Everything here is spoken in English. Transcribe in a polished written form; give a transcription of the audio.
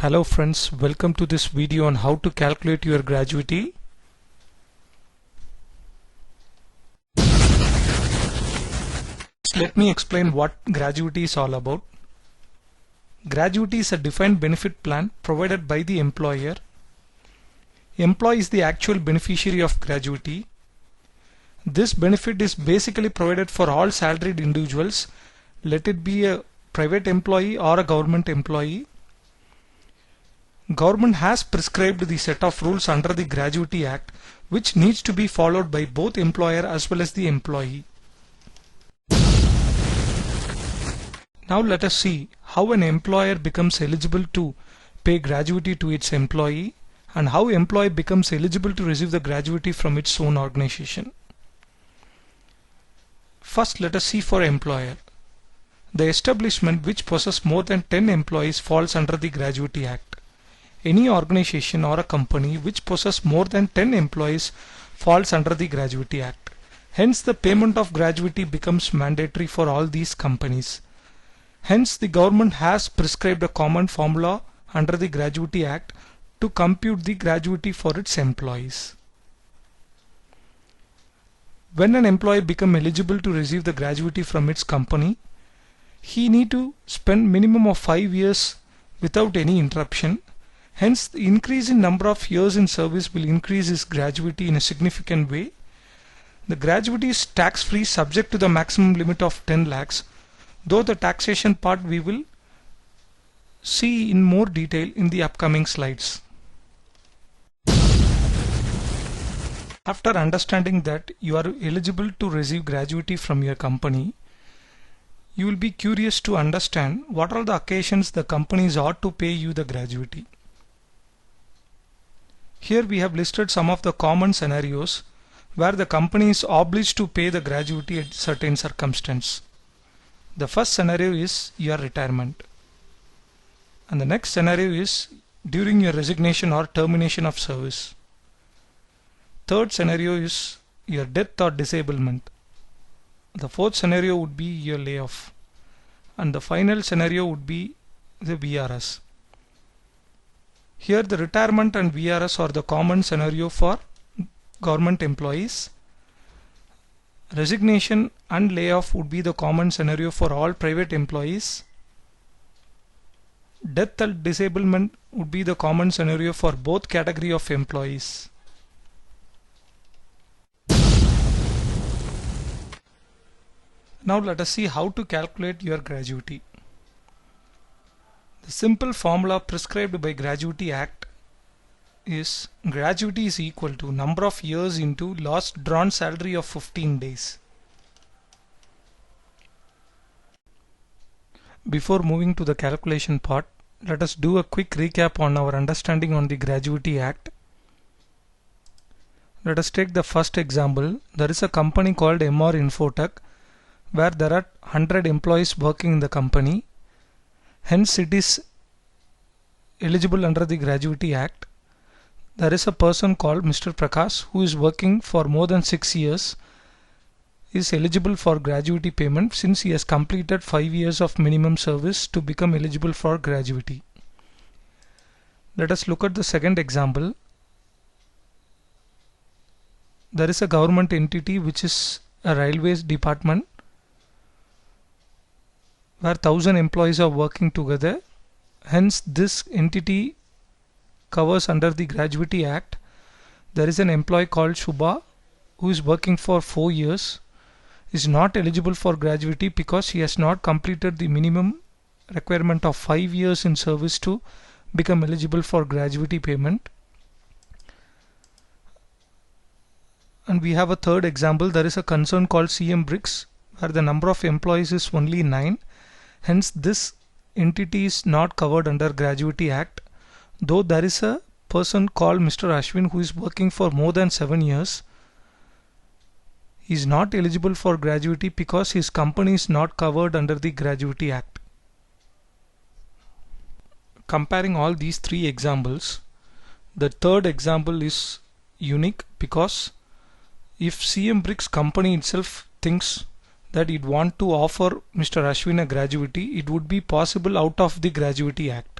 Hello friends, welcome to this video on how to calculate your gratuity. Let me explain what gratuity is all about. Gratuity is a defined benefit plan provided by the employer. Employee is the actual beneficiary of gratuity. This benefit is basically provided for all salaried individuals, let it be a private employee or a government employee. Government has prescribed the set of rules under the Gratuity Act which needs to be followed by both employer as well as the employee. Now let us see how an employer becomes eligible to pay gratuity to its employee and how employee becomes eligible to receive the gratuity from its own organization. First, let us see for employer. The establishment which possesses more than 10 employees falls under the Gratuity Act. Any organization or a company which possesses more than 10 employees falls under the Gratuity Act. Hence, the payment of gratuity becomes mandatory for all these companies. Hence, the government has prescribed a common formula under the Gratuity Act to compute the gratuity for its employees. When an employee becomes eligible to receive the gratuity from its company, he need to spend minimum of 5 years without any interruption. Hence, the increase in number of years in service will increase his gratuity in a significant way. The gratuity is tax-free subject to the maximum limit of 10 lakhs, though the taxation part we will see in more detail in the upcoming slides. After understanding that you are eligible to receive gratuity from your company, you will be curious to understand what are the occasions the companies ought to pay you the gratuity. Here we have listed some of the common scenarios where the company is obliged to pay the gratuity at certain circumstances. The first scenario is your retirement, and the next scenario is during your resignation or termination of service. Third scenario is your death or disablement. The fourth scenario would be your layoff, and the final scenario would be the VRS. Here the retirement and VRS are the common scenario for government employees. Resignation and layoff would be the common scenario for all private employees. Death and disablement would be the common scenario for both category of employees. Now let us see how to calculate your gratuity. The simple formula prescribed by Gratuity Act is gratuity is equal to number of years into last drawn salary of 15 days. Before moving to the calculation part, let us do a quick recap on our understanding on the Gratuity Act. Let us take the first example. There is a company called MR Infotech where there are 100 employees working in the company. Hence, it is eligible under the Gratuity Act. There is a person called Mr. Prakash who is working for more than 6 years. He is eligible for gratuity payment since he has completed 5 years of minimum service to become eligible for gratuity. Let us look at the second example. There is a government entity which is a railways department where 1000 employees are working together. Hence, this entity covers under the Gratuity Act. There is an employee called Shubha who is working for 4 years. Is not eligible for gratuity because he has not completed the minimum requirement of 5 years in service to become eligible for gratuity payment. And we have a third example. There is a concern called CM Bricks where the number of employees is only 9. Hence, this entity is not covered under Gratuity Act, though there is a person called Mr. Ashwin who is working for more than 7 years. He is not eligible for gratuity because his company is not covered under the Gratuity Act. Comparing all these three examples, the third example is unique because if CM Bricks company itself thinks that it want to offer Mr. Ashwin a gratuity, it would be possible out of the Gratuity Act.